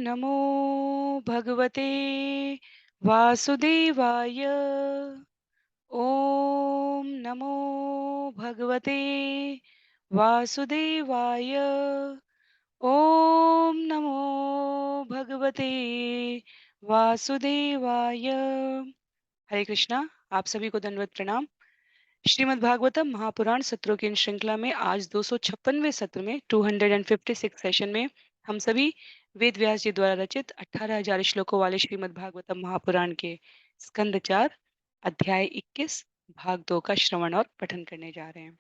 नमो भगवते वासुदेवाय। ॐ नमो भगवते वासुदेवाय। ॐ नमो भगवते वासुदेवाय। हरे कृष्णा। आप सभी को दंडवत प्रणाम। श्रीमद् भागवतम महापुराण सत्रों की इन श्रृंखला में आज 256वें सत्र में 256 सेशन में हम सभी वेद व्यास जी द्वारा रचित 18,000 श्लोकों वाले श्रीमद् भागवतम महापुराण के स्कंद 4 अध्याय 21 भाग 2 का श्रवण और पठन करने जा रहे हैं।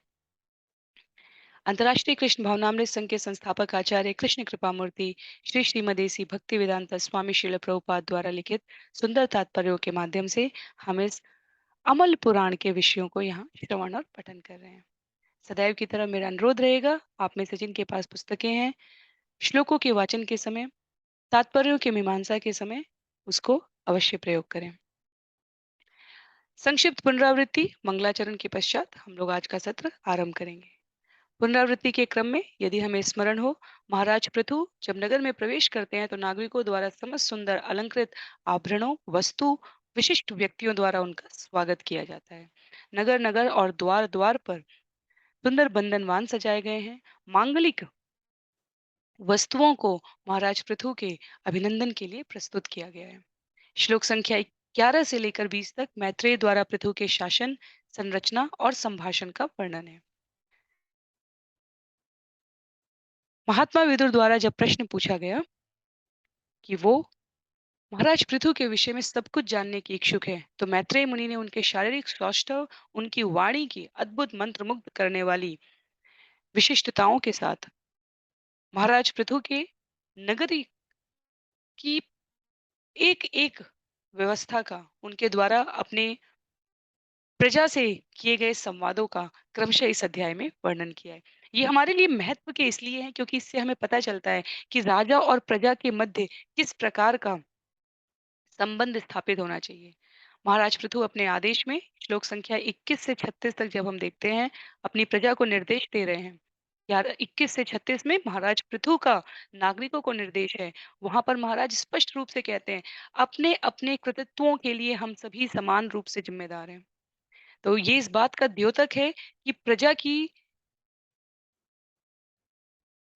अंतर्राष्ट्रीय कृष्ण भावनामृत संघ के संस्थापक आचार्य कृष्ण कृपा मूर्ति श्री श्रीमदेसी भक्ति वेदांत स्वामी श्रील प्रभुपाद द्वारा लिखित सुंदर तात्पर्यों के माध्यम से हम इस अमल पुराण के विषयों को यहाँ श्रवण और पठन कर रहे हैं। सदैव की तरह मेरा अनुरोध रहेगा, आप में से जिनके पास पुस्तकें हैं, श्लोकों के वाचन के समय, तात्पर्यों की मीमांसा के समय उसको अवश्य प्रयोग करें। संक्षिप्त पुनरावृत्ति मंगलाचरण के पश्चात हम लोग आज का सत्र आरंभ करेंगे। पुनरावृत्ति के क्रम में यदि हमें स्मरण हो, महाराज पृथु जब नगर में प्रवेश करते हैं तो नागरिकों द्वारा समस्त सुंदर अलंकृत आभरणों, वस्तु, विशिष्ट व्यक्तियों द्वारा उनका स्वागत किया जाता है। नगर नगर और द्वार द्वार पर सुंदर बंधनवान सजाए गए हैं। मांगलिक वस्तुओं को महाराज पृथु के अभिनंदन के लिए प्रस्तुत किया गया है। श्लोक संख्या 11 से लेकर 20 तक मैत्रेय द्वारा पृथु के शासन, संरचना और संभाषण का वर्णन है। महात्मा विदुर द्वारा जब प्रश्न पूछा गया कि वो महाराज पृथु के विषय में सब कुछ जानने की इच्छुक है, तो मैत्रेय मुनि ने उनके शारीरिक सौष्ठव, उनकी वाणी की अद्भुत मंत्रमुग्ध करने वाली विशिष्टताओं के साथ महाराज पृथु के नगरी की एक एक व्यवस्था का, उनके द्वारा अपने प्रजा से किए गए संवादों का क्रमशः इस अध्याय में वर्णन किया है। ये हमारे लिए महत्व के इसलिए है क्योंकि इससे हमें पता चलता है कि राजा और प्रजा के मध्य किस प्रकार का संबंध स्थापित होना चाहिए। महाराज पृथु अपने आदेश में श्लोक संख्या 21 से 36 तक जब हम देखते हैं, अपनी प्रजा को निर्देश दे रहे हैं। यार 21 से 36 में महाराज पृथु का नागरिकों को निर्देश है। वहां पर महाराज स्पष्ट रूप से कहते हैं, अपने अपने कृतित्वों के लिए हम सभी समान रूप से जिम्मेदार हैं। तो ये इस बात का द्योतक है कि प्रजा की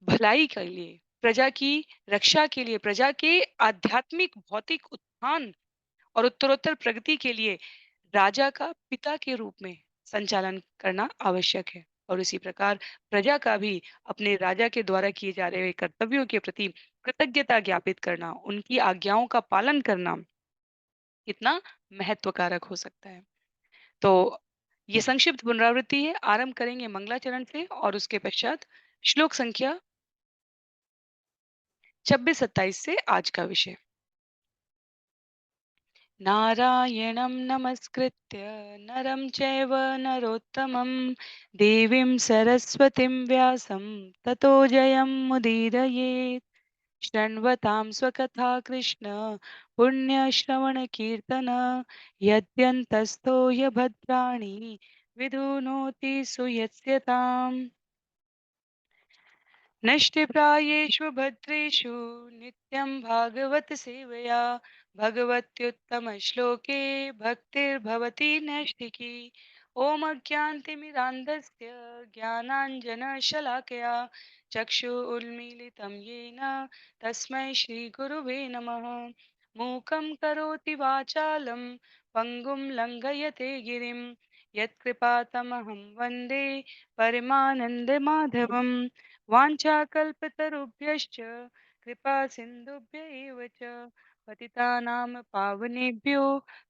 भलाई के लिए, प्रजा की रक्षा के लिए, प्रजा के आध्यात्मिक भौतिक उत्थान और उत्तरोत्तर प्रगति के लिए राजा का पिता के रूप में संचालन करना आवश्यक है। और इसी प्रकार प्रजा का भी अपने राजा के द्वारा किए जा रहे कर्तव्यों के प्रति कृतज्ञता ज्ञापित करना, उनकी आज्ञाओं का पालन करना कितना महत्वकारक हो सकता है। तो ये संक्षिप्त पुनरावृत्ति है। आरंभ करेंगे मंगलाचरण से और उसके पश्चात श्लोक संख्या 26-27 से आज का विषय। नारायणं नमस्कृत्य नरं चैव नरोत्तमं देवीं सरस्वतीं व्यासं ततो जयमुदीरयेत्। शृण्वतां स्वकथा कृष्ण पुण्यश्रवणकीर्तन यद्यन्तस्थो ह्यभद्राणि विधुनोति सुयस्यताम्। नष्टप्रायेषु भद्रेषु नित्यं भागवत सेवया भगवत्युत्तमश्लोके भक्तिर्भवति नैष्ठिकी। ॐ अज्ञानतिमिरान्धस्य ज्ञानाञ्जनशलाकया चक्षुरुन्मीलितं येन तस्मै श्रीगुरुवे नमः। मूकं करोति वाचालं पङ्गुं लङ्घयते गिरिं यत्कृपातमहं वन्दे परमानन्दमाधवम्। वाञ्छाकल्पतरुभ्यश्च कृपा सिन्धुभ्य एव च पतितानां पावनेभ्यो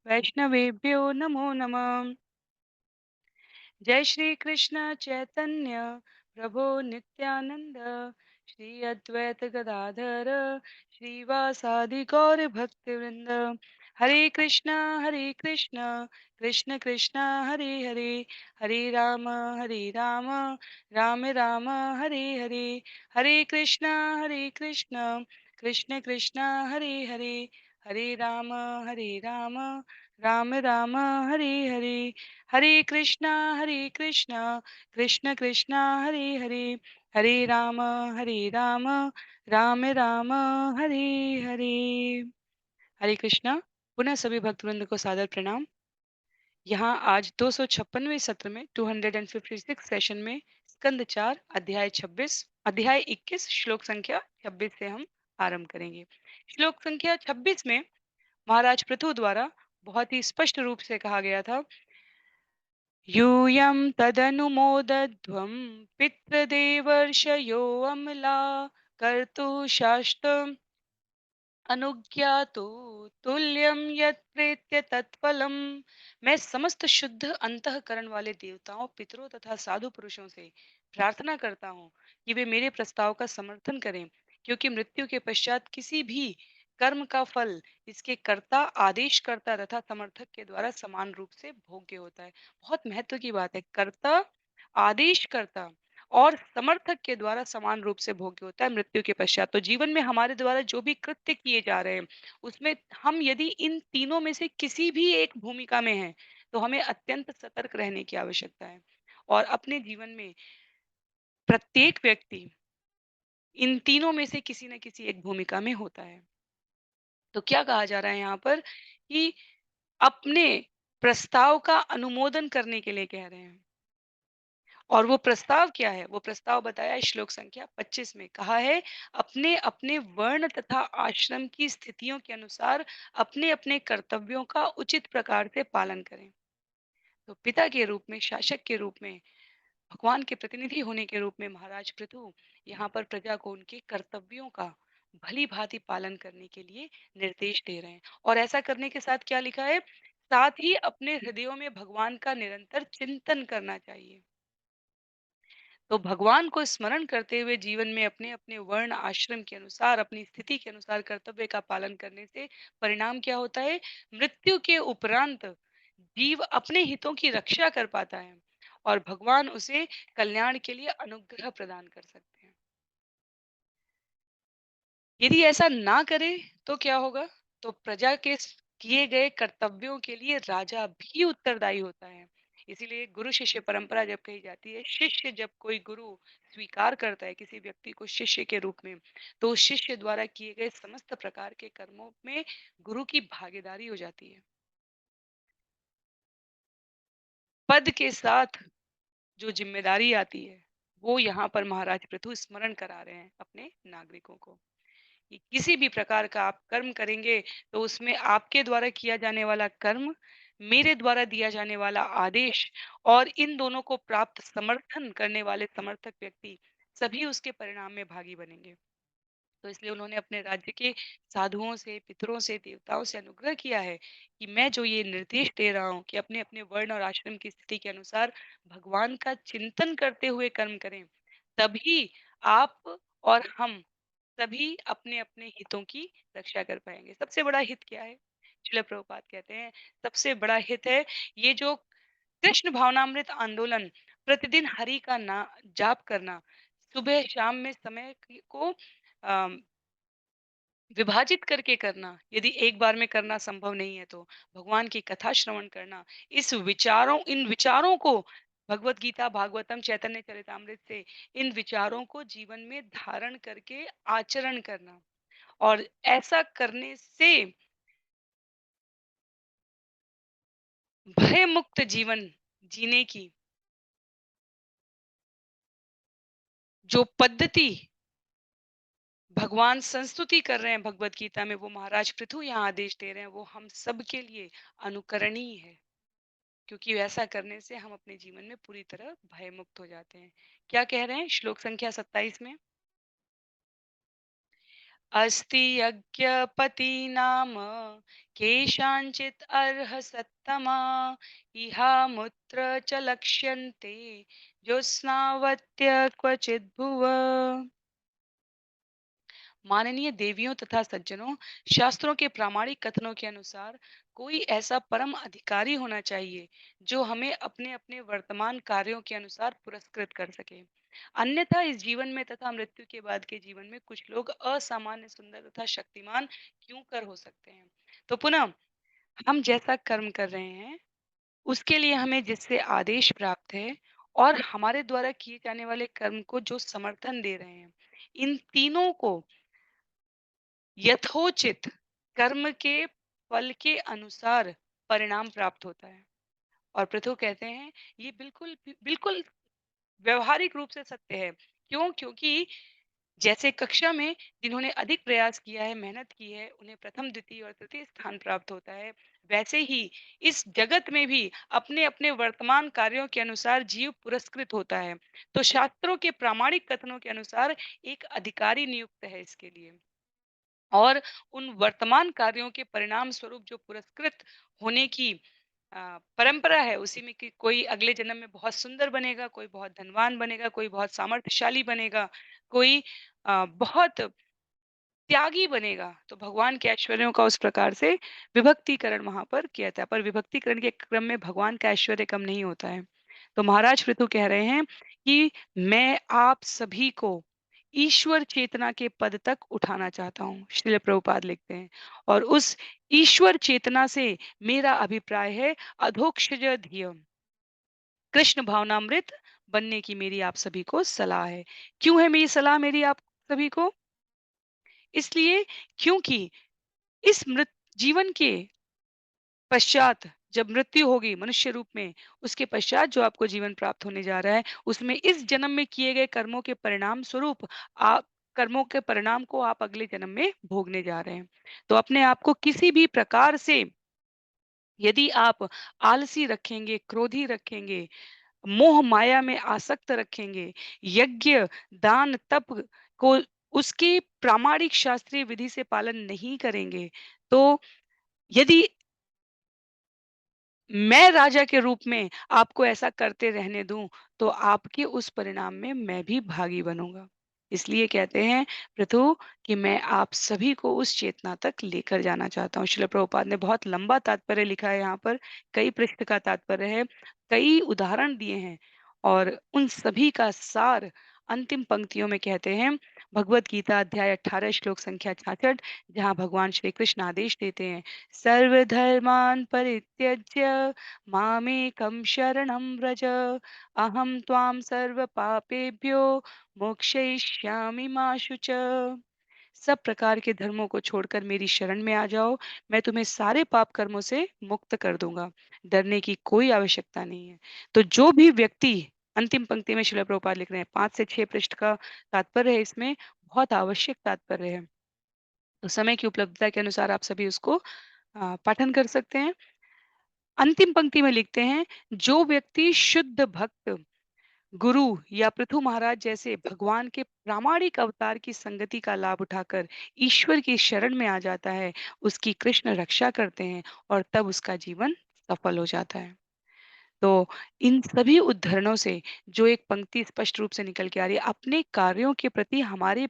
वैष्णवेभ्यो नमो नमः। जय श्री कृष्ण चैतन्य प्रभु नित्यानंद श्री अद्वैत गदाधर श्रीवासादि गौर भक्तवृंद। हरे कृष्ण कृष्ण कृष्ण हरे हरे, हरे राम राम राम हरे हरे, हरे कृष्ण कृष्ण कृष्ण हरे हरे, हरे राम राम राम हरे हरे, हरे कृष्णा कृष्ण कृष्ण हरे हरे, हरे राम राम राम हरे हरे। हरे कृष्णा। पुनः सभी भक्तवृंद को सादर प्रणाम। यहाँ आज 256वें सत्र में 256 सेशन में स्कंद 4 अध्याय 26 अध्याय 21 श्लोक संख्या 26 से हम आरंभ करेंगे। श्लोक संख्या 26 में महाराज पृथु द्वारा बहुत ही स्पष्ट रूप से कहा गया था, यूयं तदनुमोदध्वं पितृदेवर्षयो अम्ला कर्तुशास्त्र अनुज्ञातो तुल्यं यत् प्रेत्य तत्फलम्। मैं समस्त शुद्ध अंतःकरण वाले देवताओं, पितरों तथा साधु पुरुषों से प्रार्थना करता हूँ कि वे मेरे प्रस्ताव का समर्थन करें, क्योंकि मृत्यु के पश्चात किसी भी कर्म का फल इसके कर्ता, आदेशकर्ता तथा समर्थक के द्वारा समान रूप से भोग्य होता है। बहुत महत्व की बात है, कर्ता, आदेशकर्ता और समर्थक के द्वारा समान रूप से भोग्य होता है मृत्यु के पश्चात। तो जीवन में हमारे द्वारा जो भी कृत्य किए जा रहे हैं, उसमें हम यदि इन तीनों में से किसी भी एक भूमिका में हैं, तो हमें अत्यंत सतर्क रहने की आवश्यकता है। और अपने जीवन में प्रत्येक व्यक्ति इन तीनों में से किसी न किसी एक भूमिका में होता है। तो क्या कहा जा रहा है यहाँ पर कि अपने प्रस्ताव का अनुमोदन करने के लिए कह रहे हैं। और वो प्रस्ताव क्या है? वो प्रस्ताव बताया है श्लोक संख्या 25 में। कहा है, अपने-अपने वर्ण तथा आश्रम की स्थितियों के अनुसार अपने-अपने कर्तव्यों का उचित प्रकार से पालन करें। तो पिता के रूप में, शासक के रूप में, भगवान के प्रतिनिधि होने के रूप में महाराज पृथु यहाँ पर प्रजा को उनके कर्तव्यों का भली-भांति पालन करने के लिए निर्देश दे रहे हैं। और ऐसा करने के साथ क्या लिखा है? साथ ही अपने हृदयों में भगवान का निरंतर चिंतन करना चाहिए। तो भगवान को स्मरण करते हुए जीवन में अपने अपने वर्ण आश्रम के अनुसार, अपनी स्थिति के अनुसार कर्तव्य का पालन करने से परिणाम क्या होता है? मृत्यु के उपरांत जीव अपने हितों की रक्षा कर पाता है और भगवान उसे कल्याण के लिए अनुग्रह प्रदान कर सकते हैं। यदि ऐसा ना करे तो क्या होगा? तो प्रजा के किए गए कर्तव्यों के लिए राजा भी उत्तरदायी होता है। इसीलिए गुरु शिष्य परंपरा जब कही जाती है, शिष्य जब कोई गुरु स्वीकार करता है किसी व्यक्ति को शिष्य के रूप में, तो उस शिष्य द्वारा किए गए समस्त प्रकार के कर्मों में गुरु की भागीदारी हो जाती है। पद के साथ जो जिम्मेदारी आती है, वो यहाँ पर महाराज पृथु स्मरण करा रहे हैं अपने नागरिकों को। कि किसी भी प्रकार का आप कर्म करेंगे, तो उसमें आपके द्वारा किया जाने वाला कर्म, मेरे द्वारा दिया जाने वाला आदेश और इन दोनों को प्राप्त समर्थन करने वाले समर्थक व्यक्ति सभी उसके परिणाम में भागी बनेंगे। तो इसलिए उन्होंने अपने राज्य के साधुओं से, पितरों से, देवताओं से अनुग्रह किया है कि मैं जो ये निर्देश दे रहा हूँ कि अपने अपने वर्ण और आश्रम की स्थिति के अनुसार भगवान का चिंतन करते हुए कर्म करें, तभी आप और हम सभी अपने-अपने हितों की रक्षा कर पाएँगे। सबसे बड़ा हित क्या है? श्रील प्रभुपाद कहते हैं, सबसे बड़ा हित है ये जो कृष्ण भावनामृत आंदोलन, प्रतिदिन हरि का ना जाप करना, सुबह शाम में समय को अ, विभाजित करके करना, यदि एक बार में करना संभव नहीं है तो भगवान की कथा श्रवण करना, इन विचारों को भगवत गीता, भागवतम, चैतन्य चरितामृत से इन विचारों को जीवन में धारण करके आचरण करना। और ऐसा करने से भय मुक्त जीवन जीने की जो पद्धति भगवान संस्तुति कर रहे हैं भगवत गीता में, वो महाराज पृथु यहाँ आदेश दे रहे हैं, वो हम सब के लिए अनुकरणीय है। क्योंकि ऐसा करने से हम अपने जीवन में पूरी तरह भय मुक्त हो जाते हैं। क्या कह रहे हैं श्लोक संख्या 27 में? अस्ति यज्ञपति नाम केषाञ्चित् अर्हसत्तमा इहामुत्र च लक्ष्यन्ते ज्योत्स्नावत्य क्वचिद् भुव। माननीय देवियों तथा सज्जनों, शास्त्रों के प्रामाणिक कथनों के अनुसार कोई ऐसा परम अधिकारी होना चाहिए जो हमें अपने अपने वर्तमान कार्यों के अनुसार पुरस्कृत कर सके। अन्यथा इस जीवन में तथा मृत्यु के बाद के जीवन में कुछ लोग असामान्य सुंदर तथा शक्तिमान क्यों कर हो सकते हैं। तो पुनः हम जैसा कर्म कर रहे हैं, उसके लिए हमें जिससे आदेश प्राप्त है और हमारे द्वारा किए जाने वाले कर्म को जो समर्थन दे रहे हैं, इन तीनों को यथोचित कर्म के फल के अनुसार परिणाम प्राप्त होता है। और पृथु कहते हैं, ये बिल्कुल व्यवहारिक रूप से सत्य है। क्यों? क्योंकि जैसे कक्षा में जिन्होंने अधिक प्रयास किया है, मेहनत की है, उन्हें प्रथम, द्वितीय और तृतीय स्थान प्राप्त होता है। वैसे ही इस जगत में भी अपने-अपने वर्तमान कार्यों के अनुसार जीव पुरस्कृत होता है। तो शास्त्रों के प्रामाणिक कथनों के अनुसार एक अधिकारी नियुक्त है इसके लिए। और उन वर्तमान कार्यों के परिणाम स्वरूप जो पुरस्कृत होने की परंपरा है, उसी में कि कोई अगले जन्म में बहुत सुंदर बनेगा, कोई बहुत धनवान बनेगा, कोई बहुत सामर्थ्यशाली बनेगा, कोई बहुत त्यागी बनेगा। तो भगवान के ऐश्वर्यों का उस प्रकार से विभक्तिकरण वहां पर किया था। पर विभक्तिकरण के क्रम में भगवान का ऐश्वर्य कम नहीं होता है। तो महाराज पृथु कह रहे हैं कि मैं आप सभी को ईश्वर चेतना के पद तक उठाना चाहता हूँ, श्रील प्रभुपाद लिखते हैं। और उस ईश्वर चेतना से मेरा अभिप्राय है अधोक्षज धियम, कृष्ण भावनामृत बनने की मेरी आप सभी को सलाह है। क्यों है मेरी सलाह मेरी आप सभी को? इसलिए क्योंकि इस मृत जीवन के पश्चात जब मृत्यु होगी मनुष्य रूप में, उसके पश्चात जो आपको जीवन प्राप्त होने जा रहा है, उसमें इस जन्म में किए गए कर्मों के परिणाम स्वरूप आप कर्मों के परिणाम को आप अगले जन्म में भोगने जा रहे हैं। तो अपने आप को किसी भी प्रकार से यदि आप आलसी रखेंगे, क्रोधी रखेंगे, मोह माया में आसक्त रखेंगे, यज्ञ, दान, तप को उसकी प्रामाणिक शास्त्रीय विधि से पालन नहीं करेंगे, तो यदि मैं राजा के रूप में आपको ऐसा करते रहने दूं, तो आपके उस परिणाम में मैं भी भागी बनूंगा। इसलिए कहते हैं पृथु कि मैं आप सभी को उस चेतना तक लेकर जाना चाहता हूँ। श्रील प्रभुपाद ने बहुत लंबा तात्पर्य लिखा है यहाँ पर, कई पृष्ठ का तात्पर्य है, कई उदाहरण दिए हैं और उन सभी का सार अंतिम पंक्तियों में कहते हैं। भगवत गीता अध्याय 18 श्लोक संख्या 66, जहाँ भगवान श्री कृष्ण आदेश देते हैं, सर्वधर्मान् परित्यज्य मामेकं शरणं व्रज, अहं त्वां सर्वपापेभ्यो मोक्षयिष्यामि मा शुच। सब प्रकार के धर्मों को छोड़कर मेरी शरण में आ जाओ, मैं तुम्हें सारे पाप कर्मों से मुक्त कर दूंगा। डरने की कोई आवश्यकता नहीं है। तो जो भी व्यक्ति, अंतिम पंक्ति में श्रील प्रभुपाद लिख रहे हैं, 5 से 6 पृष्ठ का तात्पर्य है इसमें, बहुत आवश्यक तात्पर्य है। तो समय की उपलब्धता के अनुसार आप सभी उसको पाठन कर सकते हैं। अंतिम पंक्ति में लिखते हैं, जो व्यक्ति शुद्ध भक्त, गुरु या पृथु महाराज जैसे भगवान के प्रामाणिक अवतार की संगति का लाभ उठाकर ईश्वर की शरण में आ जाता है, उसकी कृष्ण रक्षा करते हैं और तब उसका जीवन सफल हो जाता है। तो इन सभी उद्धरणों से जो एक पंक्ति स्पष्ट रूप से निकल के आ रही है, अपने कार्यों के प्रति हमारे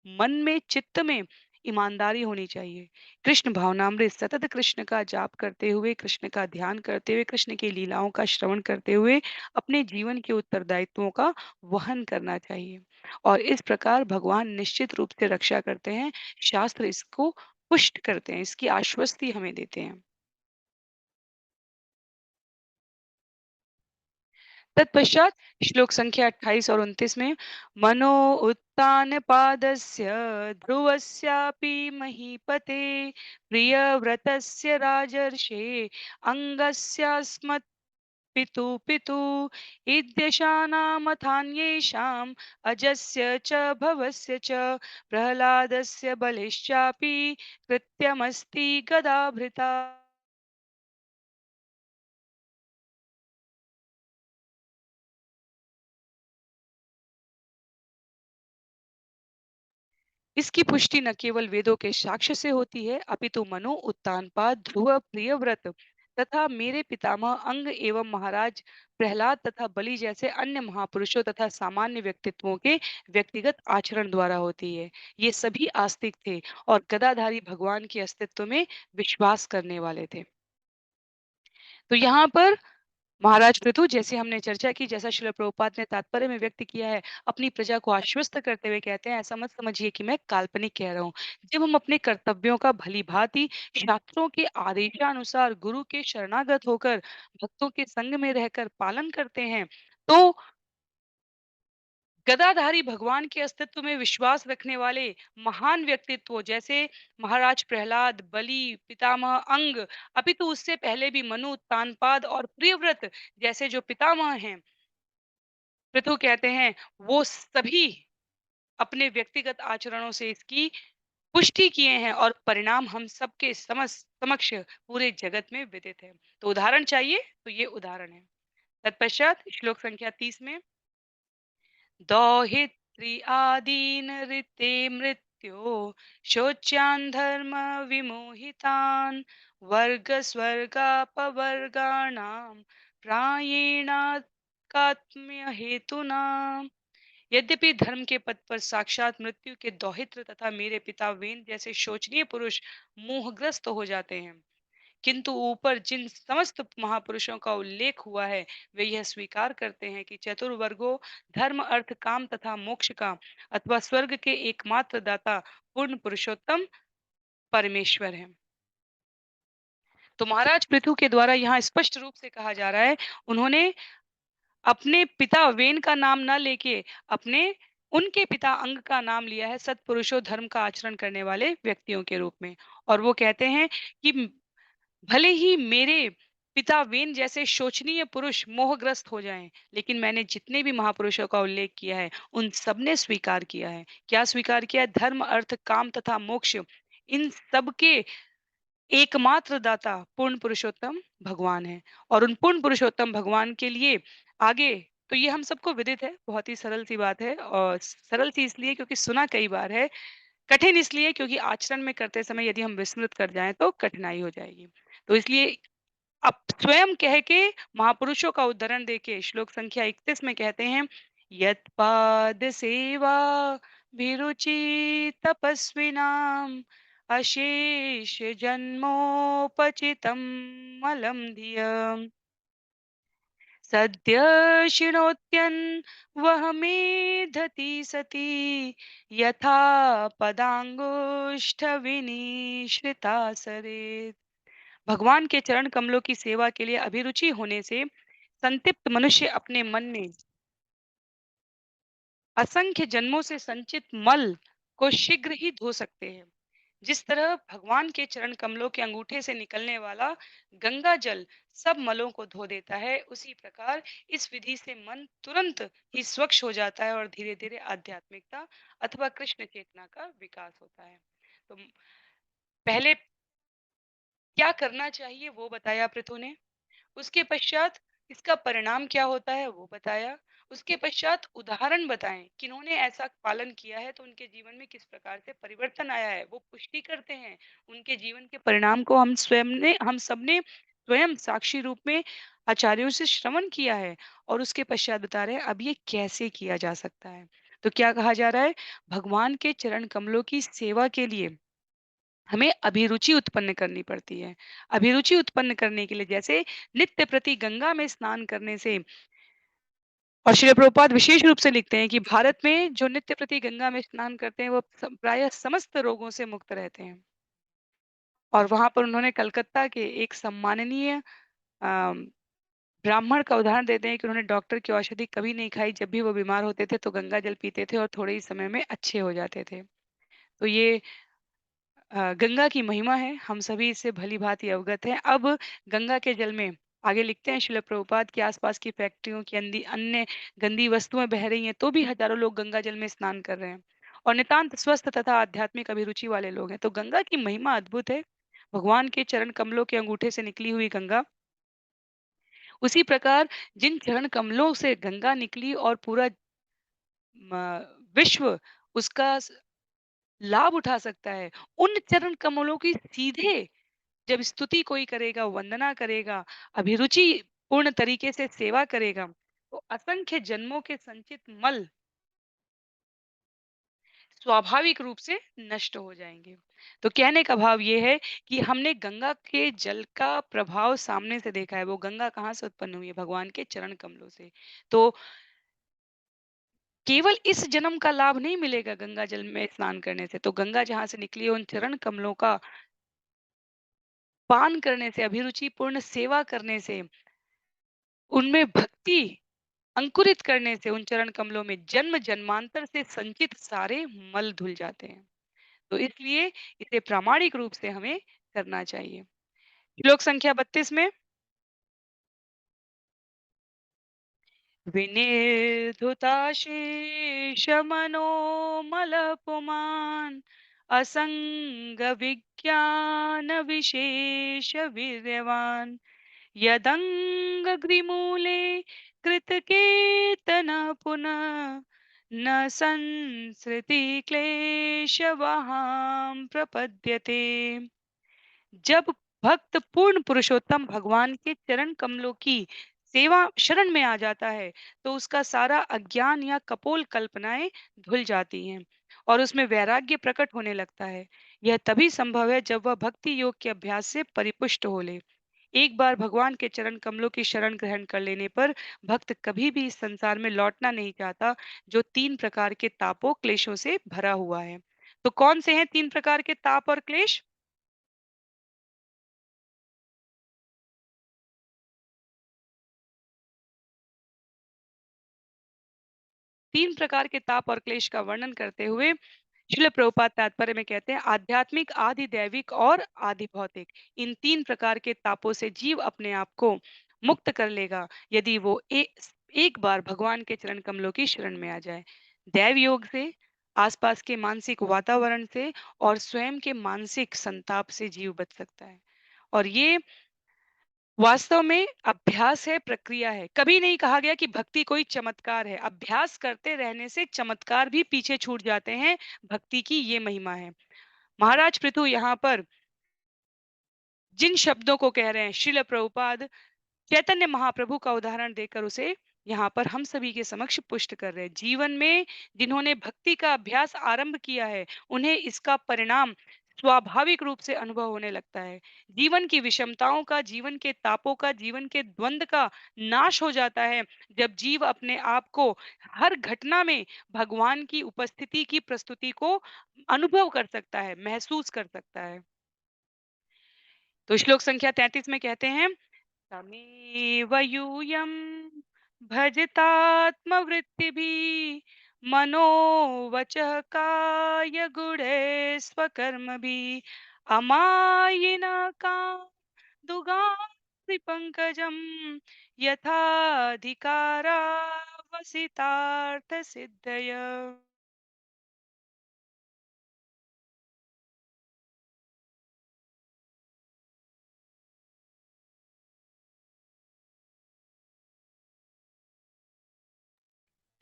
मन में, चित्त में ईमानदारी होनी चाहिए। कृष्ण भावनामृत सतत कृष्ण का जाप करते हुए, कृष्ण का ध्यान करते हुए, कृष्ण की लीलाओं का श्रवण करते हुए अपने जीवन के उत्तरदायित्वों का वहन करना चाहिए। और इस प्रकार भगवान निश्चित रूप से रक्षा करते हैं। शास्त्र इसको पुष्ट करते हैं, इसकी आश्वस्ति हमें देते हैं। तत्पश्चात श्लोक संख्या 28 और 29 में, मनो उत्तान पादस्य ध्रुवस्यापि महीपते प्रियव्रतस्य राजर्षे अंगस्यास्मत् पितु इद्यशानामथान्येषाम् अजस्य च भवस्य च प्रह्लादस्य बलिश्चापि कृत्यमस्ति गदाभृता। इसकी पुष्टि न केवल वेदों के साक्ष्य से होती है, अपितु मनु, उत्तानपाद, ध्रुव, प्रियव्रत तथा मेरे पितामह अंग एवं महाराज प्रहलाद तथा बलि जैसे अन्य महापुरुषों तथा सामान्य व्यक्तित्वों के व्यक्तिगत आचरण द्वारा होती है। ये सभी आस्तिक थे और गदाधारी भगवान के अस्तित्व में विश्वास करने वाले थे। तो यहाँ पर महाराज पृथु जैसे हमने चर्चा की, जैसा श्रील प्रभुपाद ने तात्पर्य में व्यक्त किया है, अपनी प्रजा को आश्वस्त करते हुए कहते हैं, ऐसा मत समझिए कि मैं काल्पनिक कह रहा हूँ। जब हम अपने कर्तव्यों का भली-भांति शास्त्रों के आदेशानुसार गुरु के शरणागत होकर, भक्तों के संग में रहकर पालन करते हैं, तो गदाधारी भगवान के अस्तित्व में विश्वास रखने वाले महान व्यक्तित्व जैसे महाराज प्रहलाद, बलि, पितामह अंग, अपितु उससे पहले भी मनु, तानपाद और प्रियव्रत जैसे जो पितामह हैं, पृथु कहते हैं, वो सभी अपने व्यक्तिगत आचरणों से इसकी पुष्टि किए हैं और परिणाम हम सबके समक्ष पूरे जगत में विदित है। तो उदाहरण चाहिए तो ये उदाहरण है। तत्पश्चात श्लोक संख्या 30 में दौहित्री आदीन ऋते मृत्यो शोच्यान् धर्म विमोहितान् वर्ग स्वर्गापवर्गाणां प्रायेणात्म्य हेतुना। यद्यपि धर्म के पद पर साक्षात मृत्यु के दौहित्र तथा मेरे पिता वेन जैसे शोचनीय पुरुष मोहग्रस्त हो जाते हैं, किंतु ऊपर जिन समस्त महापुरुषों का उल्लेख हुआ है, वे यह स्वीकार करते हैं कि चतुर्वर्गों धर्म अर्थ काम तथा मोक्ष का अथवा स्वर्ग के एकमात्र दाता पूर्ण पुरुषोत्तम परमेश्वर है। तो महाराज पृथु के द्वारा यहाँ स्पष्ट रूप से कहा जा रहा है, उन्होंने अपने पिता वेन का नाम ना लेके अपने उनके पिता अंग का नाम लिया है, सत्पुरुषों धर्म का आचरण करने वाले व्यक्तियों के रूप में। और वो कहते हैं कि भले ही मेरे पिता वेन जैसे शोचनीय पुरुष मोहग्रस्त हो जाएं, लेकिन मैंने जितने भी महापुरुषों का उल्लेख किया है, उन सबने स्वीकार किया है। क्या स्वीकार किया है? धर्म, अर्थ, काम तथा मोक्ष, इन सब के एकमात्र दाता पूर्ण पुरुषोत्तम भगवान है। और उन पूर्ण पुरुषोत्तम भगवान के लिए आगे तो ये हम सबको विदित है, बहुत ही सरल सी बात है और सरल सी इसलिए क्योंकि सुना कई बार है, कठिन इसलिए क्योंकि आचरण में करते समय यदि हम विस्मृत कर जाएं तो कठिनाई हो जाएगी। तो इसलिए अब स्वयं कह के महापुरुषों का उदाहरण देके श्लोक संख्या 31 में कहते हैं, यत्पाद सेवा भिरुचि तपस्विनाम अशेष जन्मोपचितम मलम धियम सद्य शिणोत्यन वह मेधति सती यथा पदांगुष्ठ विनिश्रिता सरेत। भगवान के चरण कमलों की सेवा के लिए अभिरुचि होने से संतृप्त मनुष्य अपने मन में असंख्य जन्मों से संचित मल को शीघ्र ही धो सकते हैं। जिस तरह भगवान के चरण कमलों के अंगूठे से निकलने वाला गंगा जल सब मलों को धो देता है, उसी प्रकार इस विधि से मन तुरंत ही स्वच्छ हो जाता है और धीरे धीरे आध्यात्मिकता अथवा कृष्ण चेतना का विकास होता है। तो पहले क्या करना चाहिए वो बताया पृथु ने, उसके पश्चात इसका परिणाम क्या होता है वो बताया। उसके पश्चात उदाहरण बताएं किन्होंने ऐसा पालन किया है तो उनके जीवन में किस प्रकार से परिवर्तन आया है, वो पुष्टि करते हैं। उनके जीवन के परिणाम को हम सबने स्वयं साक्षी रूप में आचार्यों से श्रवण किया है और उसके पश्चात बता रहे हैं अब ये कैसे किया जा सकता है। तो क्या कहा जा रहा है, भगवान के चरण कमलों की सेवा के लिए हमें अभिरुचि उत्पन्न करनी पड़ती है। अभिरुचि उत्पन्न करने के लिए जैसे नित्य प्रति गंगा में स्नान करने से, और श्रील प्रभुपाद विशेष रूप से लिखते हैं कि भारत में जो नित्य प्रति गंगा में स्नान करते हैं वो प्रायः समस्त रोगों से मुक्त रहते हैं। और वहां पर उन्होंने कलकत्ता के एक सम्माननीय अम, ब्राह्मण का उदाहरण देते हैं कि उन्होंने डॉक्टर की औषधि कभी नहीं खाई, जब भी वो बीमार होते थे तो गंगा जल पीते थे और थोड़े ही समय में अच्छे हो जाते थे। तो ये गंगा की महिमा है, हम सभी इससे भली-भांति अवगत हैं। अब गंगा के जल में आगे लिखते हैं श्रील प्रभुपाद के आस-पास की फैक्ट्रियों की अन्य गंदी वस्तुएँ बह रही हैं, तो भी हज़ारों लोग गंगा जल में स्नान कर रहे हैं और नितांत स्वस्थ तथा आध्यात्मिक अभिरुचि वाले लोग हैं। तो गंगा की महिमा अद्भुत है। भगवान के चरण कमलों के अंगूठे से निकली हुई गंगा, उसी प्रकार जिन चरण कमलों से गंगा निकली और पूरा म विश्व उसका लाभ उठा सकता है, उन चरण कमलों की सीधे जब स्तुति कोई करेगा, वंदना करेगा, अभिरुचि पूर्ण तरीके से सेवा करेगा, तो असंख्य जन्मों के संचित मल स्वाभाविक रूप से नष्ट हो जाएँगे। तो कहने का भाव ये है कि हमने गंगा के जल का प्रभाव सामने से देखा है, वो गंगा कहाँ से उत्पन्न हुई है? भगवान के चरण कमलों से। तो केवल इस जन्म का लाभ नहीं मिलेगा गंगा जल में स्नान करने से, तो गंगा जहाँ से निकली है उन चरण कमलों का पान करने से, अभिरुचिपूर्ण सेवा करने से, उनमें भक्ति अंकुरित करने से उन चरण कमलों में जन्म-जन्मांतर से संचित सारे मल धुल जाते हैं। तो इसलिए इसे प्रामाणिक रूप से हमें करना चाहिए। श्लोक संख्या 32 में विनिर्धुताशेषमनोमलपुमान् असङ्गविज्ञानविशेषवीर्यवान् यदङ्घ्रिमूले कृतकेतनः पुनः न संसृति क्लेशवहां प्रपद्यते। जब भक्त पूर्ण पुरुषोत्तम भगवान के चरण कमलों की सेवा शरण में आ जाता है, तो उसका सारा अज्ञान या कपोल कल्पनाएं धुल जाती हैं और उसमें वैराग्य प्रकट होने लगता है। यह तभी संभव है जब वह भक्ति योग के अभ्यास से परिपुष्ट हो ले। एक बार भगवान के चरण कमलों की शरण ग्रहण कर लेने पर भक्त कभी भी इस संसार में लौटना नहीं चाहता, जो 3 प्रकार के तापों क्लेशों से भरा हुआ है। तो कौन से हैं 3 प्रकार के ताप और क्लेश? 3 प्रकार के ताप और क्लेश का वर्णन करते हुए श्रील प्रभुपाद तात्पर्य में कहते हैं, आध्यात्मिक, आधि दैविक और आधि भौतिक। इन 3 प्रकार के तापों से जीव अपने आप को मुक्त कर लेगा यदि वो एक बार भगवान के चरण कमलों की शरण में आ जाए। दैव योग से, आसपास के मानसिक वातावरण से और स्वयं के मानसिक संताप से जीव बच सकता है। और ये वास्तव में अभ्यास है, प्रक्रिया है। कभी नहीं कहा गया कि भक्ति कोई चमत्कार है। अभ्यास करते रहने से चमत्कार भी पीछे छूट जाते हैं। भक्ति की ये महिमा है। महाराज पृथु यहाँ पर जिन शब्दों को कह रहे हैं, श्रील प्रभुपाद चैतन्य महाप्रभु का उदाहरण देकर उसे यहाँ पर हम सभी के समक्ष पुष्ट कर रहे हैं। जीवन में जिन्होंने भक्ति का अभ्यास आरंभ किया है, उन्हें इसका परिणाम स्वाभाविक रूप से अनुभव होने लगता है। जीवन की विषमताओं का, जीवन के तापों का, जीवन के द्वंद का नाश हो जाता है जब जीव अपने आप को हर घटना में भगवान की उपस्थिति की प्रस्तुति को अनुभव कर सकता है, महसूस कर सकता है। तो श्लोक संख्या 33 में कहते हैं, तमेव यूयं भजतात्मवृत्तिभिः मनोवचः कायगुणैः स्वकर्मभिः अमायिनः कान्दुगाग्निपङ्कजं यथाधिकारा वसितार्थसिद्धय।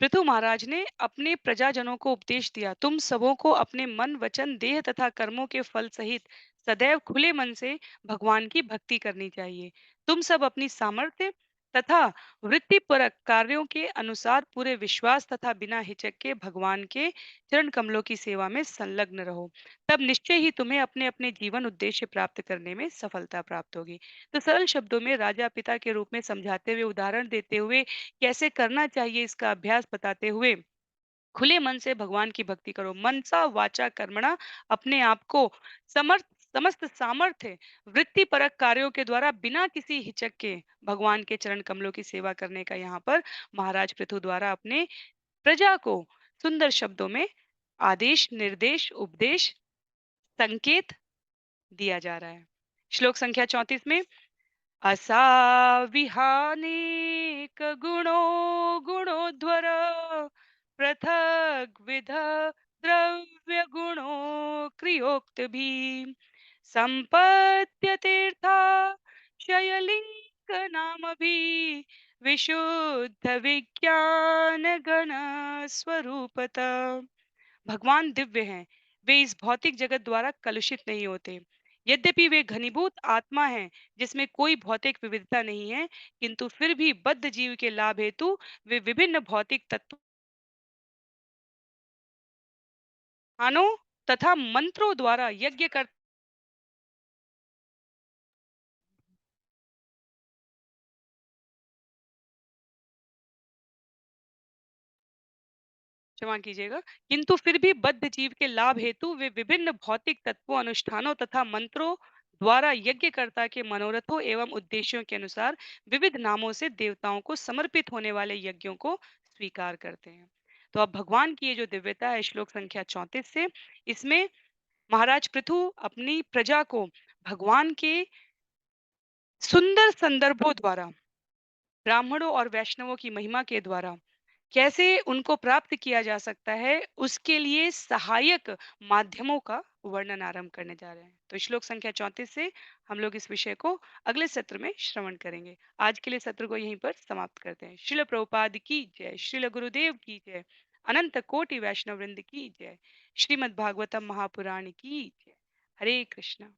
पृथु महाराज ने अपने प्रजाजनों को उपदेश दिया, तुम सबों को अपने मन, वचन, देह तथा कर्मों के फल सहित सदैव खुले मन से भगवान की भक्ति करनी चाहिए। तुम सब अपनी सामर्थ्य तथा वृत्तिपरक कार्यों के अनुसार पूरे विश्वास तथा बिना हिचक के भगवान के चरण कमलों की सेवा में संलग्न रहो। तब निश्चय ही तुम्हें अपने अपने जीवन उद्देश्य प्राप्त करने में सफलता प्राप्त होगी। तो सरल शब्दों में राजा पिता के रूप में समझाते हुए, उदाहरण देते हुए, कैसे करना चाहिए इसका अभ्यास बताते हुए, खुले मन से भगवान की भक्ति करो, मनसा वाचा कर्मणा, अपने आप को समर्थ समस्त सामर्थ्य वृत्ति परक कार्यों के द्वारा बिना किसी हिचक के भगवान के चरण कमलों की सेवा करने का यहाँ पर महाराज पृथु द्वारा अपने प्रजा को सुंदर शब्दों में आदेश, निर्देश, उपदेश, संकेत दिया जा रहा है। श्लोक संख्या 34 में, असाविहानेक गुणो गुणोध्वर पृथग्विध द्रव्य गुणो क्रियोक्तभिः संपद्यतेऽर्था शयलिंग नामभिः विशुद्ध विज्ञान गण स्वरूपतः। भगवान दिव्य हैं, वे इस भौतिक जगत द्वारा कलुषित नहीं होते। यद्यपि वे घनीभूत आत्मा हैं, जिसमें कोई भौतिक विविधता नहीं है, किंतु फिर भी बद्ध जीव के लाभ हेतु वे विभिन्न भौतिक तत्वों अनुष्ठानों तथा मंत्रों द्वारा यज्ञ कर क्षमा कीजिएगा, किंतु फिर भी बद्ध जीव के लाभ हेतु वे विभिन्न भौतिक तत्वों, अनुष्ठानों तथा मंत्रों द्वारा यज्ञकर्ता के मनोरथों एवं उद्देश्यों के अनुसार विविध नामों से देवताओं को समर्पित होने वाले यज्ञों को स्वीकार करते हैं। तो अब भगवान की ये जो दिव्यता है श्लोक संख्या 34 से, इसमें महाराज पृथु अपनी प्रजा को भगवान के सुंदर संदर्भों द्वारा, ब्राह्मणों और वैष्णवों की महिमा के द्वारा कैसे उनको प्राप्त किया जा सकता है, उसके लिए सहायक माध्यमों का वर्णन आरंभ करने जा रहे हैं। तो श्लोक संख्या 34 से हम लोग इस विषय को अगले सत्र में श्रवण करेंगे। आज के लिए सत्र को यहीं पर समाप्त करते हैं। श्रील प्रभुपाद की जय, श्रील गुरुदेव की जय, अनंत कोटि वैष्णव वृंद की जय, श्रीमद् भागवतम महापुराण की जय। हरे कृष्णा।